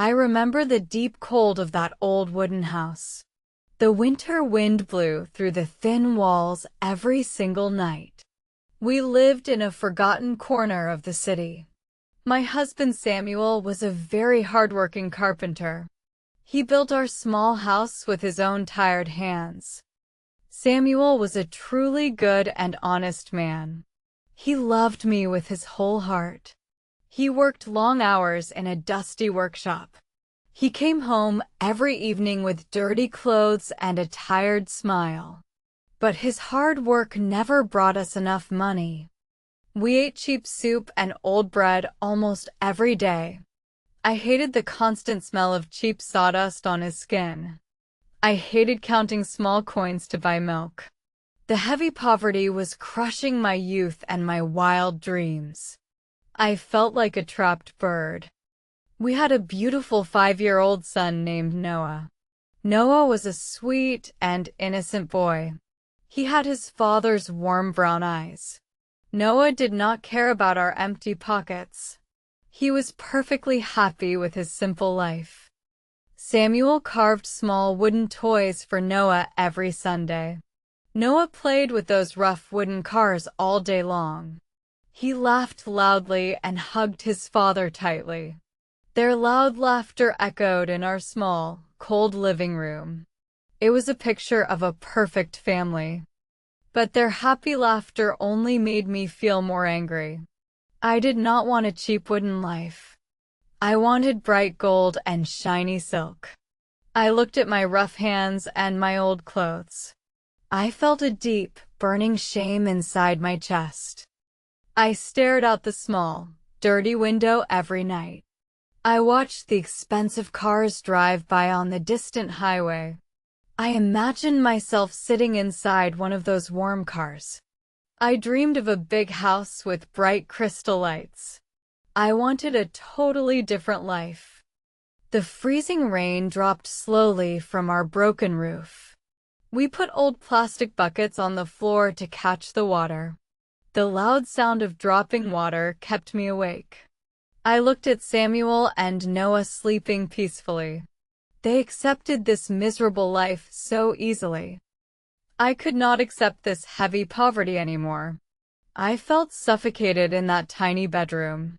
I remember the deep cold of that old wooden house. The winter wind blew through the thin walls every single night. We lived in a forgotten corner of the city. My husband Samuel was a very hardworking carpenter. He built our small house with his own tired hands. Samuel was a truly good and honest man. He loved me with his whole heart. He worked long hours in a dusty workshop. He came home every evening with dirty clothes and a tired smile. But his hard work never brought us enough money. We ate cheap soup and old bread almost every day. I hated the constant smell of cheap sawdust on his skin. I hated counting small coins to buy milk. The heavy poverty was crushing my youth and my wild dreams. I felt like a trapped bird. We had a beautiful 5-year-old son named Noah. Noah was a sweet and innocent boy. He had his father's warm brown eyes. Noah did not care about our empty pockets. He was perfectly happy with his simple life. Samuel carved small wooden toys for Noah every Sunday. Noah played with those rough wooden cars all day long. He laughed loudly and hugged his father tightly. Their loud laughter echoed in our small, cold living room. It was a picture of a perfect family. But their happy laughter only made me feel more angry. I did not want a cheap wooden life. I wanted bright gold and shiny silk. I looked at my rough hands and my old clothes. I felt a deep, burning shame inside my chest. I stared out the small, dirty window every night. I watched the expensive cars drive by on the distant highway. I imagined myself sitting inside one of those warm cars. I dreamed of a big house with bright crystal lights. I wanted a totally different life. The freezing rain dropped slowly from our broken roof. We put old plastic buckets on the floor to catch the water. The loud sound of dropping water kept me awake. I looked at Samuel and Noah sleeping peacefully. They accepted this miserable life so easily. I could not accept this heavy poverty anymore. I felt suffocated in that tiny bedroom.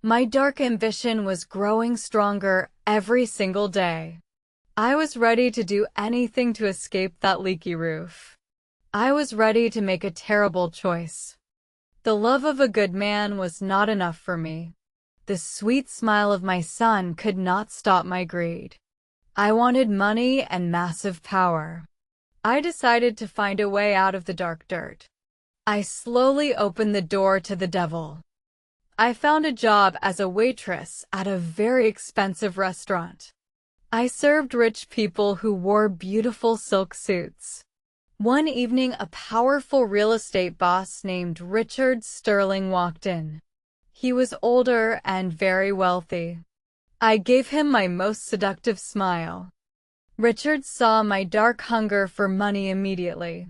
My dark ambition was growing stronger every single day. I was ready to do anything to escape that leaky roof. I was ready to make a terrible choice. The love of a good man was not enough for me. The sweet smile of my son could not stop my greed. I wanted money and massive power. I decided to find a way out of the dark dirt. I slowly opened the door to the devil. I found a job as a waitress at a very expensive restaurant. I served rich people who wore beautiful silk suits. One evening, a powerful real estate boss named Richard Sterling walked in. He was older and very wealthy. I gave him my most seductive smile. Richard saw my dark hunger for money immediately.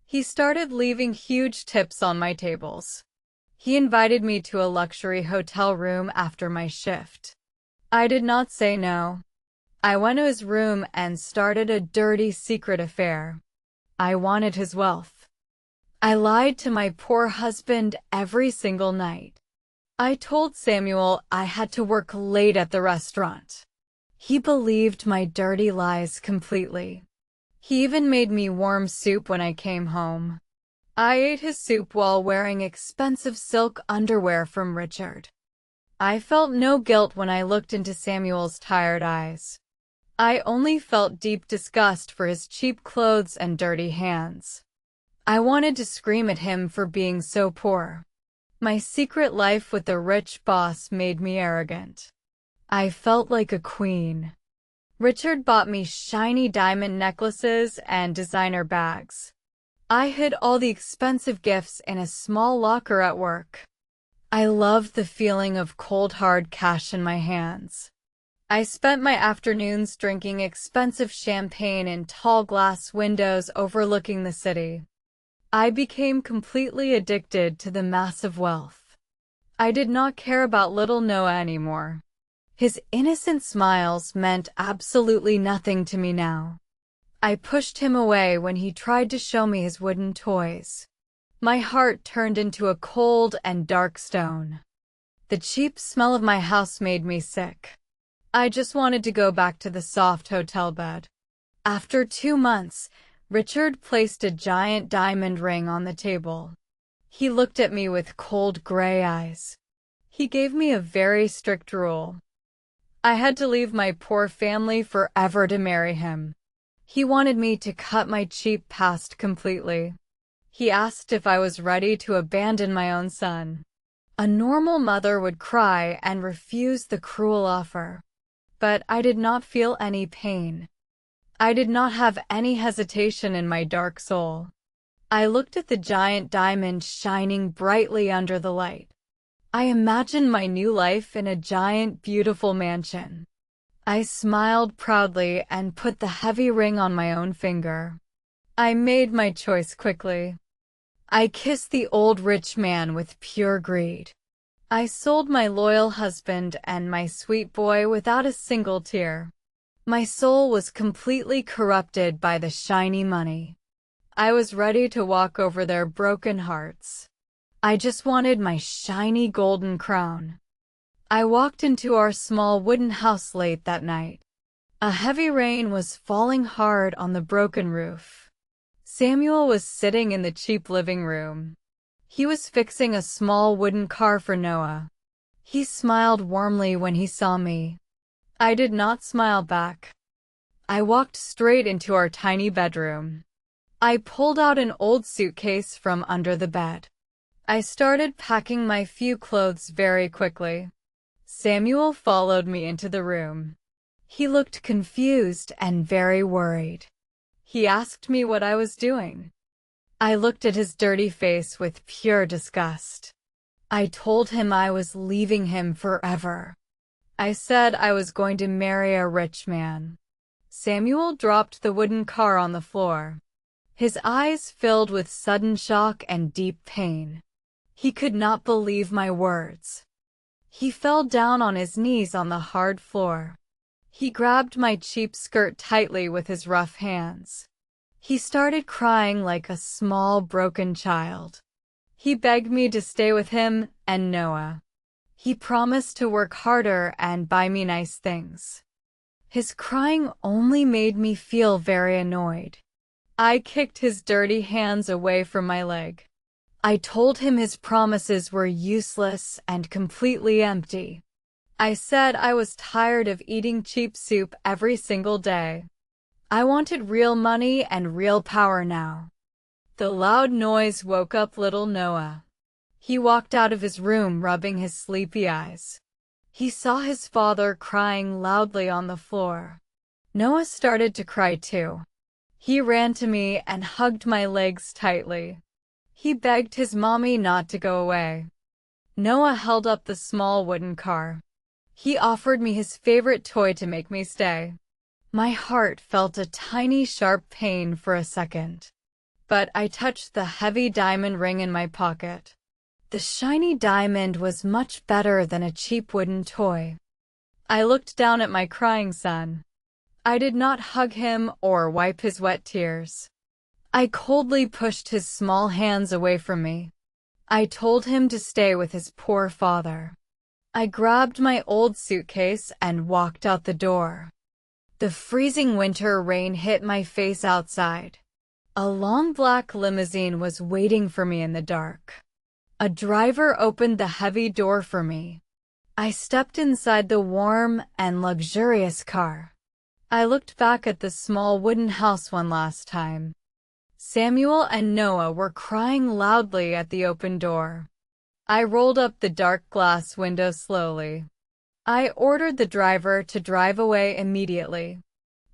He started leaving huge tips on my tables. He invited me to a luxury hotel room after my shift. I did not say no. I went to his room and started a dirty secret affair. I wanted his wealth. I lied to my poor husband every single night. I told Samuel I had to work late at the restaurant. He believed my dirty lies completely. He even made me warm soup when I came home. I ate his soup while wearing expensive silk underwear from Richard. I felt no guilt when I looked into Samuel's tired eyes. I only felt deep disgust for his cheap clothes and dirty hands. I wanted to scream at him for being so poor. My secret life with the rich boss made me arrogant. I felt like a queen. Richard bought me shiny diamond necklaces and designer bags. I hid all the expensive gifts in a small locker at work. I loved the feeling of cold hard cash in my hands. I spent my afternoons drinking expensive champagne in tall glass windows overlooking the city. I became completely addicted to the massive wealth. I did not care about little Noah anymore. His innocent smiles meant absolutely nothing to me now. I pushed him away when he tried to show me his wooden toys. My heart turned into a cold and dark stone. The cheap smell of my house made me sick. I just wanted to go back to the soft hotel bed. After 2 months, Richard placed a giant diamond ring on the table. He looked at me with cold gray eyes. He gave me a very strict rule. I had to leave my poor family forever to marry him. He wanted me to cut my cheap past completely. He asked if I was ready to abandon my own son. A normal mother would cry and refuse the cruel offer. But I did not feel any pain. I did not have any hesitation in my dark soul. I looked at the giant diamond shining brightly under the light. I imagined my new life in a giant, beautiful mansion. I smiled proudly and put the heavy ring on my own finger. I made my choice quickly. I kissed the old rich man with pure greed. I sold my loyal husband and my sweet boy without a single tear. My soul was completely corrupted by the shiny money. I was ready to walk over their broken hearts. I just wanted my shiny golden crown. I walked into our small wooden house late that night. A heavy rain was falling hard on the broken roof. Samuel was sitting in the cheap living room. He was fixing a small wooden car for Noah. He smiled warmly when he saw me. I did not smile back. I walked straight into our tiny bedroom. I pulled out an old suitcase from under the bed. I started packing my few clothes very quickly. Samuel followed me into the room. He looked confused and very worried. He asked me what I was doing. I looked at his dirty face with pure disgust. I told him I was leaving him forever. I said I was going to marry a rich man. Samuel dropped the wooden car on the floor. His eyes filled with sudden shock and deep pain. He could not believe my words. He fell down on his knees on the hard floor. He grabbed my cheap skirt tightly with his rough hands. He started crying like a small broken child. He begged me to stay with him and Noah. He promised to work harder and buy me nice things. His crying only made me feel very annoyed. I kicked his dirty hands away from my leg. I told him his promises were useless and completely empty. I said I was tired of eating cheap soup every single day. I wanted real money and real power now. The loud noise woke up little Noah. He walked out of his room rubbing his sleepy eyes. He saw his father crying loudly on the floor. Noah started to cry too. He ran to me and hugged my legs tightly. He begged his mommy not to go away. Noah held up the small wooden car. He offered me his favorite toy to make me stay. My heart felt a tiny sharp pain for a second. But I touched the heavy diamond ring in my pocket. The shiny diamond was much better than a cheap wooden toy. I looked down at my crying son. I did not hug him or wipe his wet tears. I coldly pushed his small hands away from me. I told him to stay with his poor father. I grabbed my old suitcase and walked out the door. The freezing winter rain hit my face outside. A long black limousine was waiting for me in the dark. A driver opened the heavy door for me. I stepped inside the warm and luxurious car. I looked back at the small wooden house one last time. Samuel and Noah were crying loudly at the open door. I rolled up the dark glass window slowly. I ordered the driver to drive away immediately.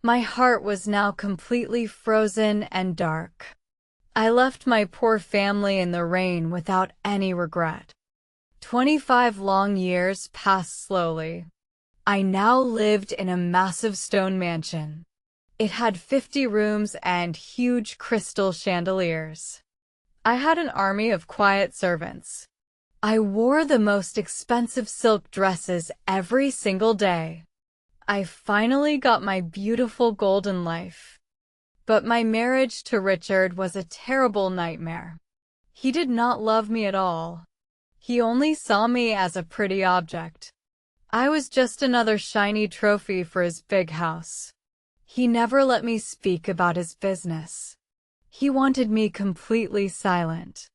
My heart was now completely frozen and dark. I left my poor family in the rain without any regret. 25 long years passed slowly. I now lived in a massive stone mansion. It had 50 rooms and huge crystal chandeliers. I had an army of quiet servants. I wore the most expensive silk dresses every single day. I finally got my beautiful golden life. But my marriage to Richard was a terrible nightmare. He did not love me at all. He only saw me as a pretty object. I was just another shiny trophy for his big house. He never let me speak about his business. He wanted me completely silent.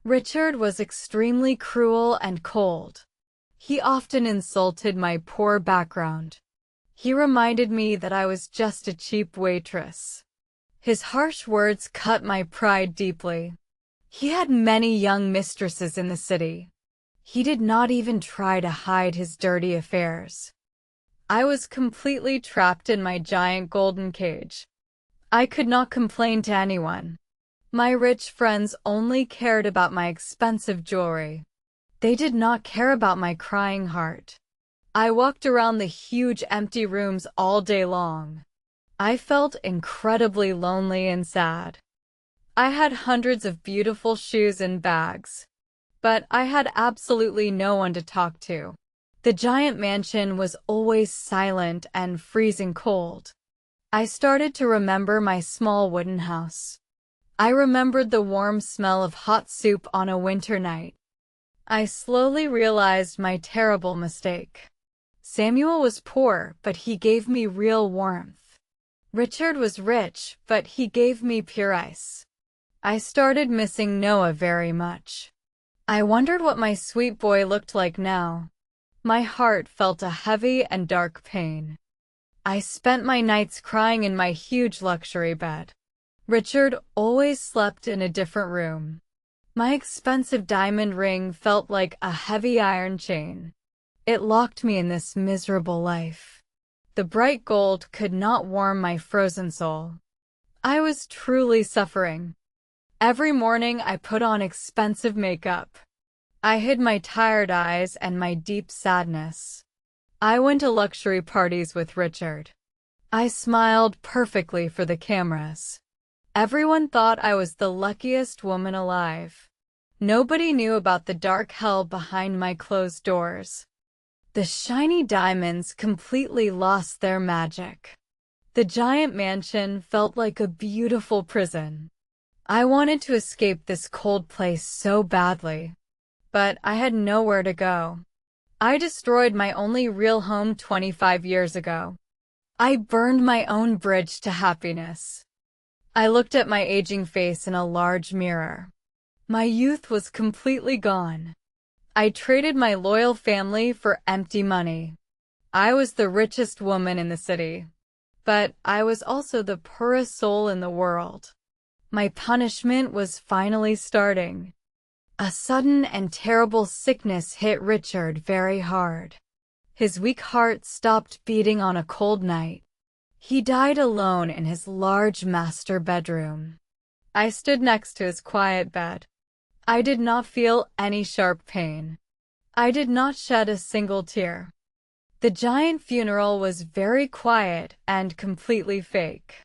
Richard was extremely cruel and cold. He often insulted my poor background. He reminded me that I was just a cheap waitress. His harsh words cut my pride deeply. He had many young mistresses in the city. He did not even try to hide his dirty affairs. I was completely trapped in my giant golden cage. I could not complain to anyone. My rich friends only cared about my expensive jewelry. They did not care about my crying heart. I walked around the huge empty rooms all day long. I felt incredibly lonely and sad. I had hundreds of beautiful shoes and bags, but I had absolutely no one to talk to. The giant mansion was always silent and freezing cold. I started to remember my small wooden house. I remembered the warm smell of hot soup on a winter night. I slowly realized my terrible mistake. Samuel was poor, but he gave me real warmth. Richard was rich, but he gave me pure ice. I started missing Noah very much. I wondered what my sweet boy looked like now. My heart felt a heavy and dark pain. I spent my nights crying in my huge luxury bed. Richard always slept in a different room. My expensive diamond ring felt like a heavy iron chain. It locked me in this miserable life. The bright gold could not warm my frozen soul. I was truly suffering. Every morning I put on expensive makeup. I hid my tired eyes and my deep sadness. I went to luxury parties with Richard. I smiled perfectly for the cameras. Everyone thought I was the luckiest woman alive. Nobody knew about the dark hell behind my closed doors. The shiny diamonds completely lost their magic. The giant mansion felt like a beautiful prison. I wanted to escape this cold place so badly, but I had nowhere to go. I destroyed my only real home 25 years ago. I burned my own bridge to happiness. I looked at my aging face in a large mirror. My youth was completely gone. I traded my loyal family for empty money. I was the richest woman in the city, but I was also the poorest soul in the world. My punishment was finally starting. A sudden and terrible sickness hit Richard very hard. His weak heart stopped beating on a cold night. He died alone in his large master bedroom. I stood next to his quiet bed. I did not feel any sharp pain. I did not shed a single tear. The giant funeral was very quiet and completely fake.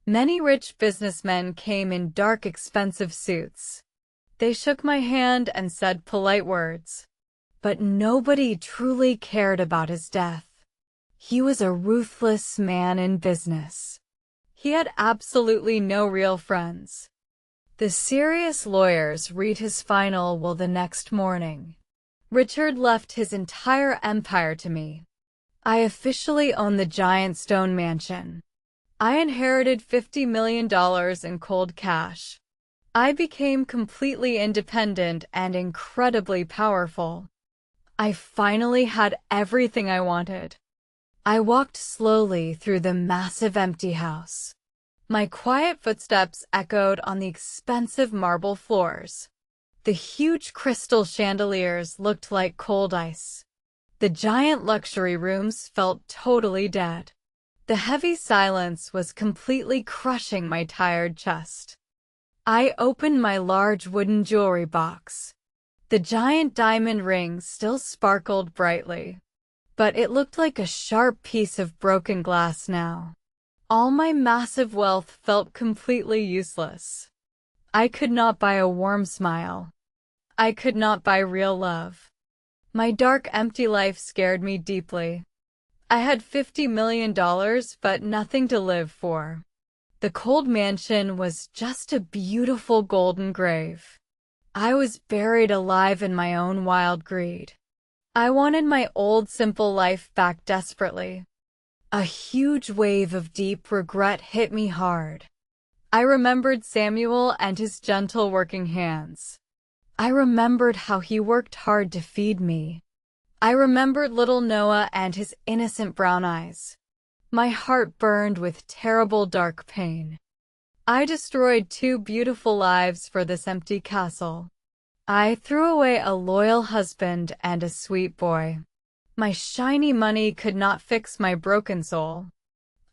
Many rich businessmen came in dark, expensive suits. They shook my hand and said polite words. But nobody truly cared about his death. He was a ruthless man in business. He had absolutely no real friends. The serious lawyers read his final will the next morning. Richard left his entire empire to me. I officially own the giant stone mansion. I inherited $50 million in cold cash. I became completely independent and incredibly powerful. I finally had everything I wanted. I walked slowly through the massive empty house. My quiet footsteps echoed on the expensive marble floors. The huge crystal chandeliers looked like cold ice. The giant luxury rooms felt totally dead. The heavy silence was completely crushing my tired chest. I opened my large wooden jewelry box. The giant diamond ring still sparkled brightly, but it looked like a sharp piece of broken glass now. All my massive wealth felt completely useless. I could not buy a warm smile. I could not buy real love. My dark, empty life scared me deeply. I had $50 million, but nothing to live for. The cold mansion was just a beautiful golden grave. I was buried alive in my own wild greed. I wanted my old simple life back desperately. A huge wave of deep regret hit me hard. I remembered Samuel and his gentle working hands. I remembered how he worked hard to feed me. I remembered little Noah and his innocent brown eyes. My heart burned with terrible dark pain. I destroyed 2 beautiful lives for this empty castle. I threw away a loyal husband and a sweet boy. My shiny money could not fix my broken soul.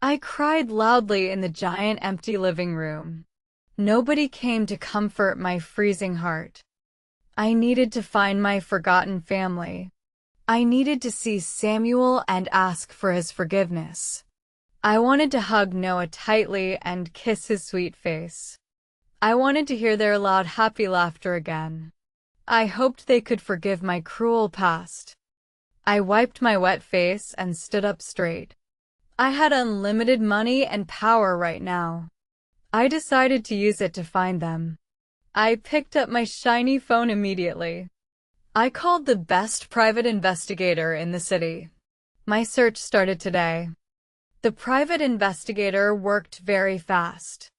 I cried loudly in the giant empty living room. Nobody came to comfort my freezing heart. I needed to find my forgotten family. I needed to see Samuel and ask for his forgiveness. I wanted to hug Noah tightly and kiss his sweet face. I wanted to hear their loud, happy laughter again. I hoped they could forgive my cruel past. I wiped my wet face and stood up straight. I had unlimited money and power right now. I decided to use it to find them. I picked up my shiny phone immediately. I called the best private investigator in the city. My search started today. The private investigator worked very fast.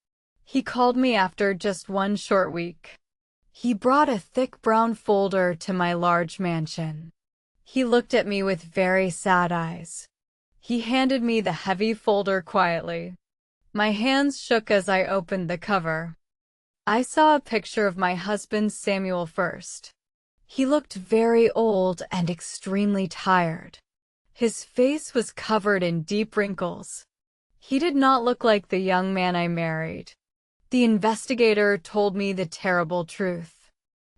He called me after just 1 short week. He brought a thick brown folder to my large mansion. He looked at me with very sad eyes. He handed me the heavy folder quietly. My hands shook as I opened the cover. I saw a picture of my husband Samuel first. He looked very old and extremely tired. His face was covered in deep wrinkles. He did not look like the young man I married. The investigator told me the terrible truth.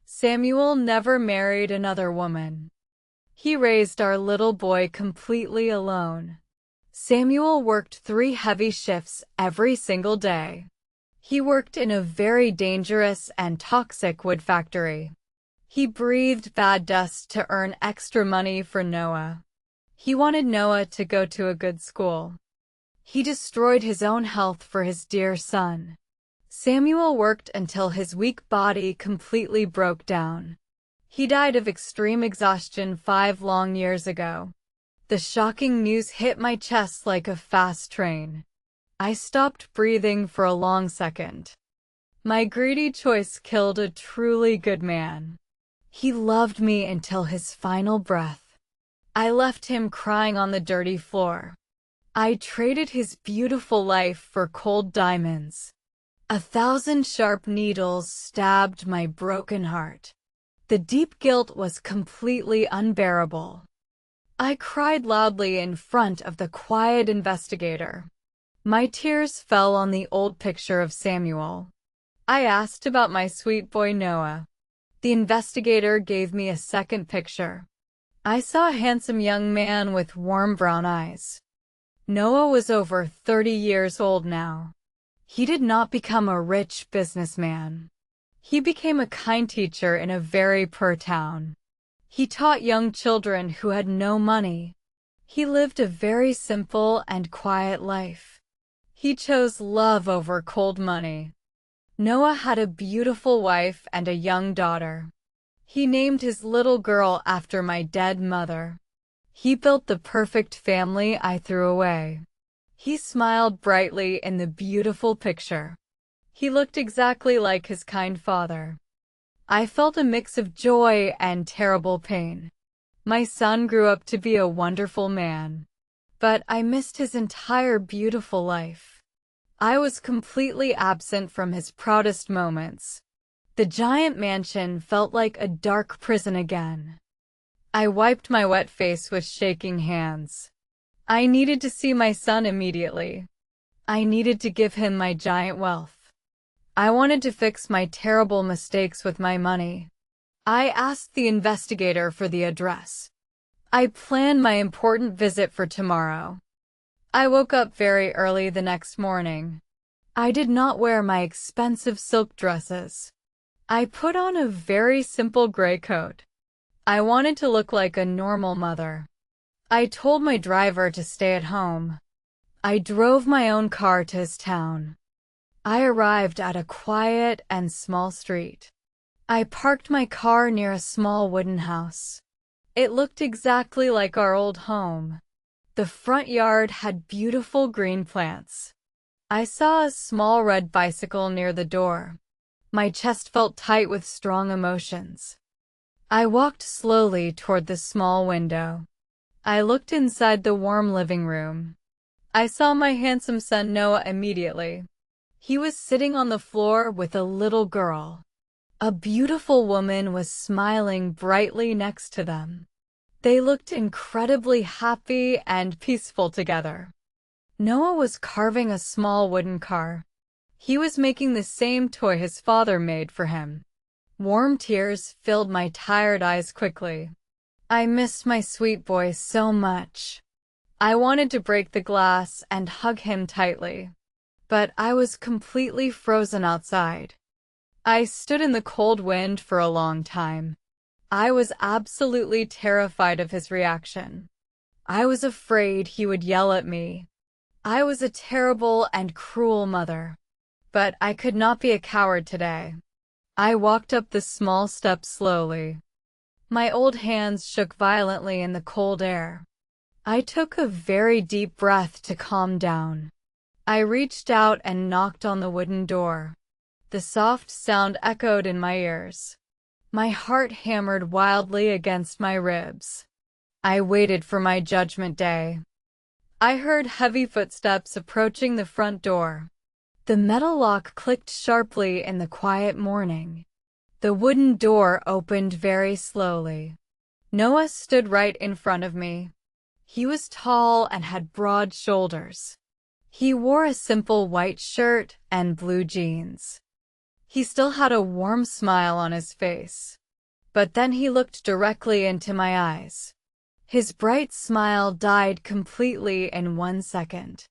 Samuel never married another woman. He raised our little boy completely alone. Samuel worked 3 heavy shifts every single day. He worked in a very dangerous and toxic wood factory. He breathed bad dust to earn extra money for Noah. He wanted Noah to go to a good school. He destroyed his own health for his dear son. Samuel worked until his weak body completely broke down. He died of extreme exhaustion 5 long years ago. The shocking news hit my chest like a fast train. I stopped breathing for a long second. My greedy choice killed a truly good man. He loved me until his final breath. I left him crying on the dirty floor. I traded his beautiful life for cold diamonds. 1,000 sharp needles stabbed my broken heart. The deep guilt was completely unbearable. I cried loudly in front of the quiet investigator. My tears fell on the old picture of Samuel. I asked about my sweet boy Noah. The investigator gave me a second picture. I saw a handsome young man with warm brown eyes. Noah was over 30 years old now. He did not become a rich businessman. He became a kind teacher in a very poor town. He taught young children who had no money. He lived a very simple and quiet life. He chose love over cold money. Noah had a beautiful wife and a young daughter. He named his little girl after my dead mother. He built the perfect family I threw away. He smiled brightly in the beautiful picture. He looked exactly like his kind father. I felt a mix of joy and terrible pain. My son grew up to be a wonderful man, but I missed his entire beautiful life. I was completely absent from his proudest moments. The giant mansion felt like a dark prison again. I wiped my wet face with shaking hands. I needed to see my son immediately. I needed to give him my giant wealth. I wanted to fix my terrible mistakes with my money. I asked the investigator for the address. I planned my important visit for tomorrow. I woke up very early the next morning. I did not wear my expensive silk dresses. I put on a very simple gray coat. I wanted to look like a normal mother. I told my driver to stay at home. I drove my own car to his town. I arrived at a quiet and small street. I parked my car near a small wooden house. It looked exactly like our old home. The front yard had beautiful green plants. I saw a small red bicycle near the door. My chest felt tight with strong emotions. I walked slowly toward the small window. I looked inside the warm living room. I saw my handsome son Noah immediately. He was sitting on the floor with a little girl. A beautiful woman was smiling brightly next to them. They looked incredibly happy and peaceful together. Noah was carving a small wooden car. He was making the same toy his father made for him. Warm tears filled my tired eyes quickly. I missed my sweet boy so much. I wanted to break the glass and hug him tightly. But I was completely frozen outside. I stood in the cold wind for a long time. I was absolutely terrified of his reaction. I was afraid he would yell at me. I was a terrible and cruel mother. But I could not be a coward today. I walked up the small steps slowly. My old hands shook violently in the cold air. I took a very deep breath to calm down. I reached out and knocked on the wooden door. The soft sound echoed in my ears. My heart hammered wildly against my ribs. I waited for my judgment day. I heard heavy footsteps approaching the front door. The metal lock clicked sharply in the quiet morning. The wooden door opened very slowly. Noah stood right in front of me. He was tall and had broad shoulders. He wore a simple white shirt and blue jeans. He still had a warm smile on his face. But then he looked directly into my eyes. His bright smile died completely in 1 second.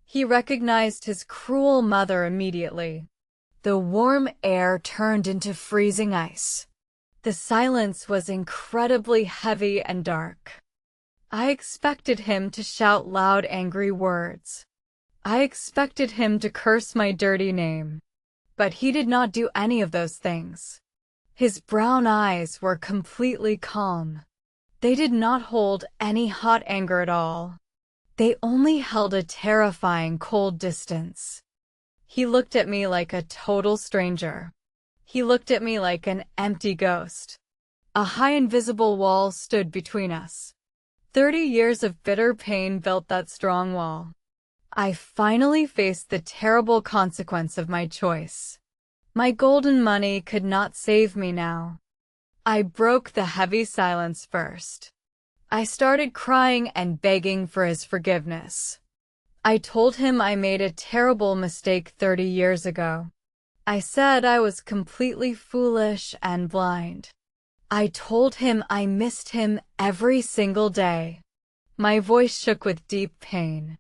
He recognized his cruel mother immediately. The warm air turned into freezing ice. The silence was incredibly heavy and dark. I expected him to shout loud, angry words. I expected him to curse my dirty name. But he did not do any of those things. His brown eyes were completely calm. They did not hold any hot anger at all. They only held a terrifying cold distance. He looked at me like a total stranger. He looked at me like an empty ghost. A high invisible wall stood between us. 30 years of bitter pain built that strong wall. I finally faced the terrible consequence of my choice. My golden money could not save me now. I broke the heavy silence first. I started crying and begging for his forgiveness. I told him I made a terrible mistake 30 years ago. I said I was completely foolish and blind. I told him I missed him every single day. My voice shook with deep pain.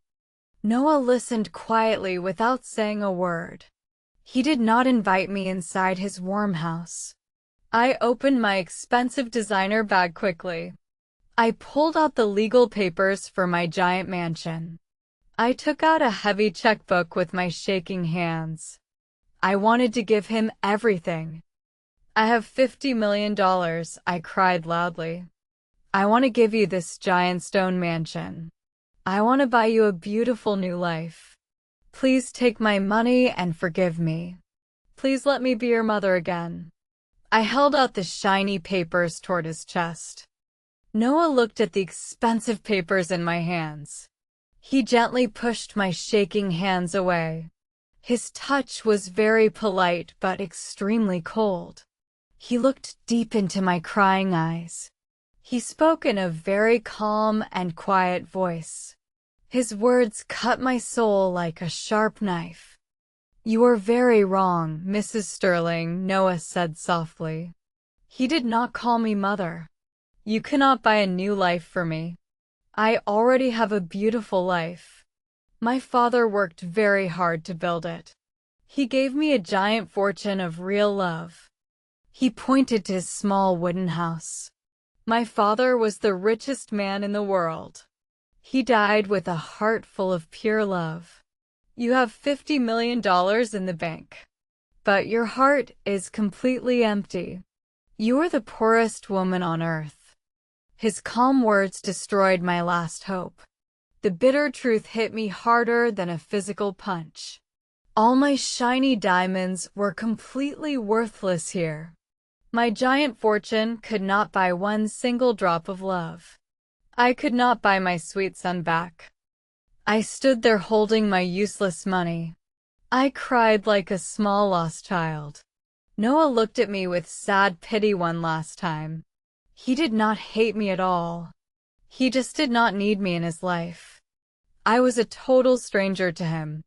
Noah listened quietly without saying a word. He did not invite me inside his warm house. I opened my expensive designer bag quickly. I pulled out the legal papers for my giant mansion. I took out a heavy checkbook with my shaking hands. I wanted to give him everything. I have $50 million, I cried loudly. I want to give you this giant stone mansion. I want to buy you a beautiful new life. Please take my money and forgive me. Please let me be your mother again. I held out the shiny papers toward his chest. Noah looked at the expensive papers in my hands. He gently pushed my shaking hands away. His touch was very polite but extremely cold. He looked deep into my crying eyes. He spoke in a very calm and quiet voice. His words cut my soul like a sharp knife. "You are very wrong, Mrs. Sterling," Noah said softly. He did not call me mother. You cannot buy a new life for me. I already have a beautiful life. My father worked very hard to build it. He gave me a giant fortune of real love. He pointed to his small wooden house. My father was the richest man in the world. He died with a heart full of pure love. You have $50 million in the bank, but your heart is completely empty. You are the poorest woman on earth. His calm words destroyed my last hope. The bitter truth hit me harder than a physical punch. All my shiny diamonds were completely worthless here. My giant fortune could not buy one single drop of love. I could not buy my sweet son back. I stood there holding my useless money. I cried like a small lost child. Noah looked at me with sad pity one last time. He did not hate me at all. He just did not need me in his life. I was a total stranger to him.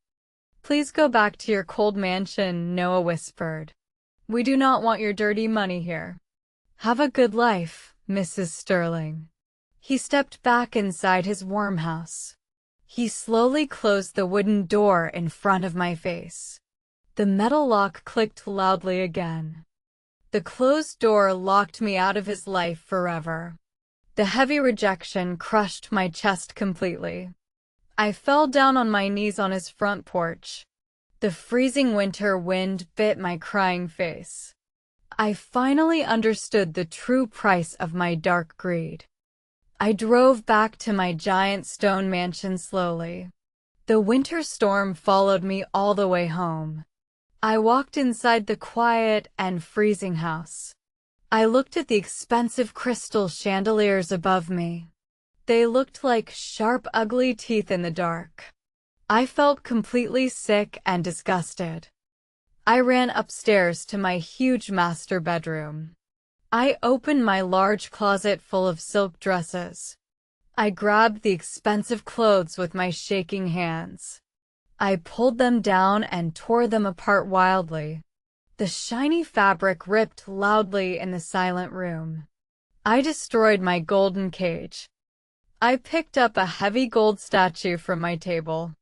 Please go back to your cold mansion, Noah whispered. We do not want your dirty money here. Have a good life, Mrs. Sterling. He stepped back inside his warm house. He slowly closed the wooden door in front of my face. The metal lock clicked loudly again. The closed door locked me out of his life forever. The heavy rejection crushed my chest completely. I fell down on my knees on his front porch. The freezing winter wind bit my crying face. I finally understood the true price of my dark greed. I drove back to my giant stone mansion slowly. The winter storm followed me all the way home. I walked inside the quiet and freezing house. I looked at the expensive crystal chandeliers above me. They looked like sharp, ugly teeth in the dark. I felt completely sick and disgusted. I ran upstairs to my huge master bedroom. I opened my large closet full of silk dresses. I grabbed the expensive clothes with my shaking hands. I pulled them down and tore them apart wildly. The shiny fabric ripped loudly in the silent room. I destroyed my golden cage. I picked up a heavy gold statue from my table.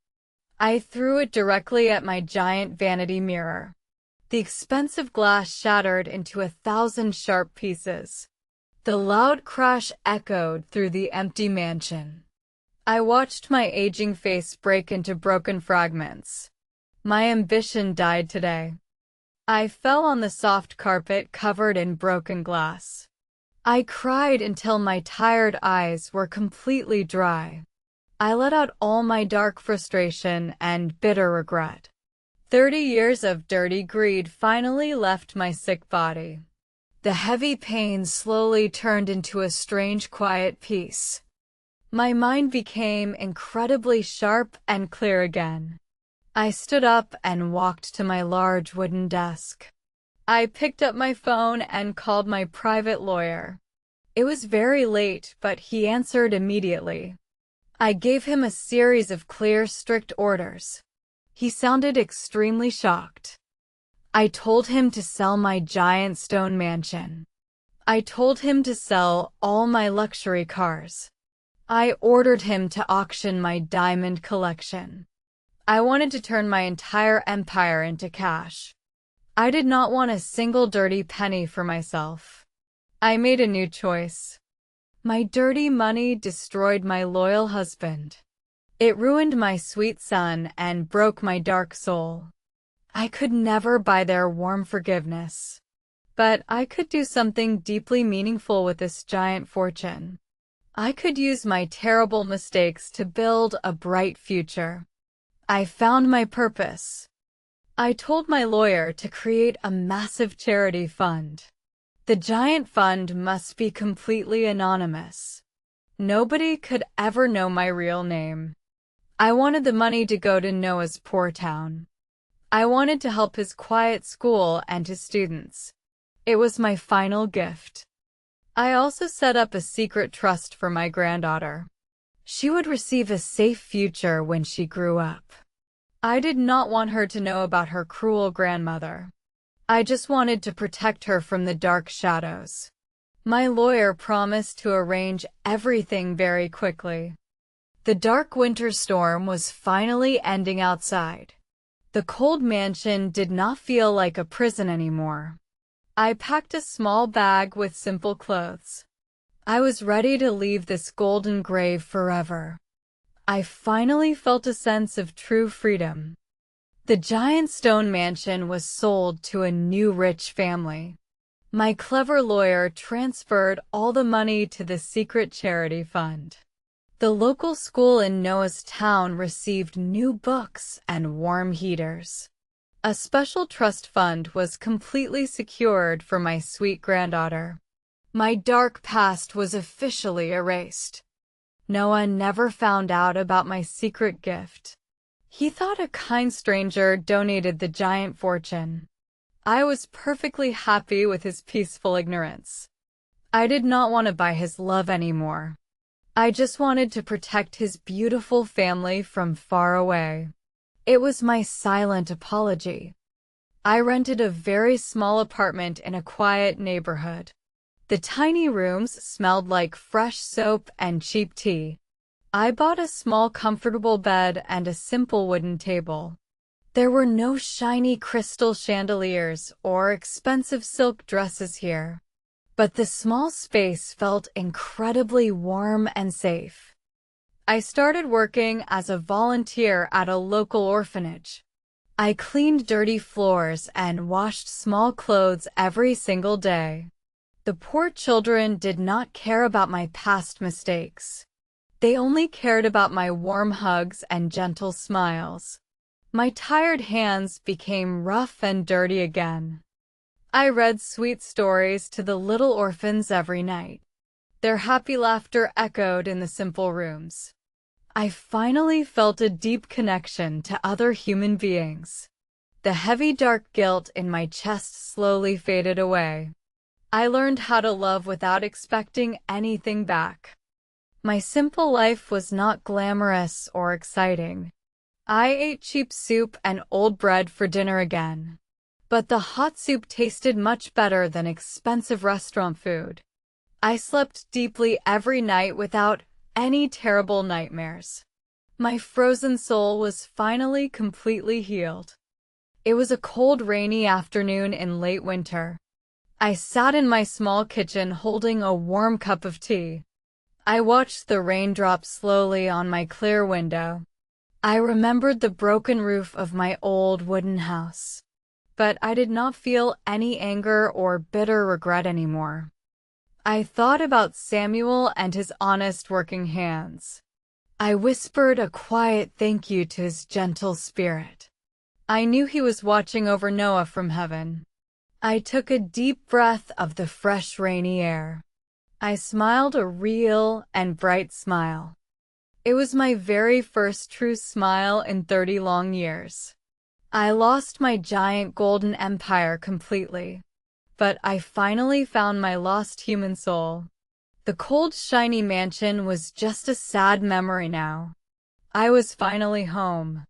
I threw it directly at my giant vanity mirror. The expensive glass shattered into 1,000 sharp pieces. The loud crash echoed through the empty mansion. I watched my aging face break into broken fragments. My ambition died today. I fell on the soft carpet covered in broken glass. I cried until my tired eyes were completely dry. I let out all my dark frustration and bitter regret. 30 years of dirty greed finally left my sick body. The heavy pain slowly turned into a strange quiet peace. My mind became incredibly sharp and clear again. I stood up and walked to my large wooden desk. I picked up my phone and called my private lawyer. It was very late, but he answered immediately. I gave him a series of clear, strict orders. He sounded extremely shocked. I told him to sell my giant stone mansion. I told him to sell all my luxury cars. I ordered him to auction my diamond collection. I wanted to turn my entire empire into cash. I did not want a single dirty penny for myself. I made a new choice. My dirty money destroyed my loyal husband. It ruined my sweet son and broke my dark soul. I could never buy their warm forgiveness. But I could do something deeply meaningful with this giant fortune. I could use my terrible mistakes to build a bright future. I found my purpose. I told my lawyer to create a massive charity fund. The giant fund must be completely anonymous. Nobody could ever know my real name. I wanted the money to go to Noah's poor town. I wanted to help his quiet school and his students. It was my final gift. I also set up a secret trust for my granddaughter. She would receive a safe future when she grew up. I did not want her to know about her cruel grandmother. I just wanted to protect her from the dark shadows. My lawyer promised to arrange everything very quickly. The dark winter storm was finally ending outside. The cold mansion did not feel like a prison anymore. I packed a small bag with simple clothes. I was ready to leave this golden grave forever. I finally felt a sense of true freedom. The giant stone mansion was sold to a new rich family. My clever lawyer transferred all the money to the secret charity fund. The local school in Noah's town received new books and warm heaters. A special trust fund was completely secured for my sweet granddaughter. My dark past was officially erased. Noah never found out about my secret gift. He thought a kind stranger donated the giant fortune. I was perfectly happy with his peaceful ignorance. I did not want to buy his love anymore. I just wanted to protect his beautiful family from far away. It was my silent apology. I rented a very small apartment in a quiet neighborhood. The tiny rooms smelled like fresh soap and cheap tea. I bought a small comfortable bed and a simple wooden table. There were no shiny crystal chandeliers or expensive silk dresses here. But the small space felt incredibly warm and safe. I started working as a volunteer at a local orphanage. I cleaned dirty floors and washed small clothes every single day. The poor children did not care about my past mistakes. They only cared about my warm hugs and gentle smiles. My tired hands became rough and dirty again. I read sweet stories to the little orphans every night. Their happy laughter echoed in the simple rooms. I finally felt a deep connection to other human beings. The heavy dark guilt in my chest slowly faded away. I learned how to love without expecting anything back. My simple life was not glamorous or exciting. I ate cheap soup and old bread for dinner again. But the hot soup tasted much better than expensive restaurant food. I slept deeply every night without any terrible nightmares. My frozen soul was finally completely healed. It was a cold, rainy afternoon in late winter. I sat in my small kitchen holding a warm cup of tea. I watched the rain drop slowly on my clear window. I remembered the broken roof of my old wooden house. But I did not feel any anger or bitter regret anymore. I thought about Samuel and his honest working hands. I whispered a quiet thank you to his gentle spirit. I knew he was watching over Noah from heaven. I took a deep breath of the fresh, rainy air. I smiled a real and bright smile. It was my very first true smile in 30 long years. I lost my giant golden empire completely. But I finally found my lost human soul. The cold, shiny mansion was just a sad memory now. I was finally home.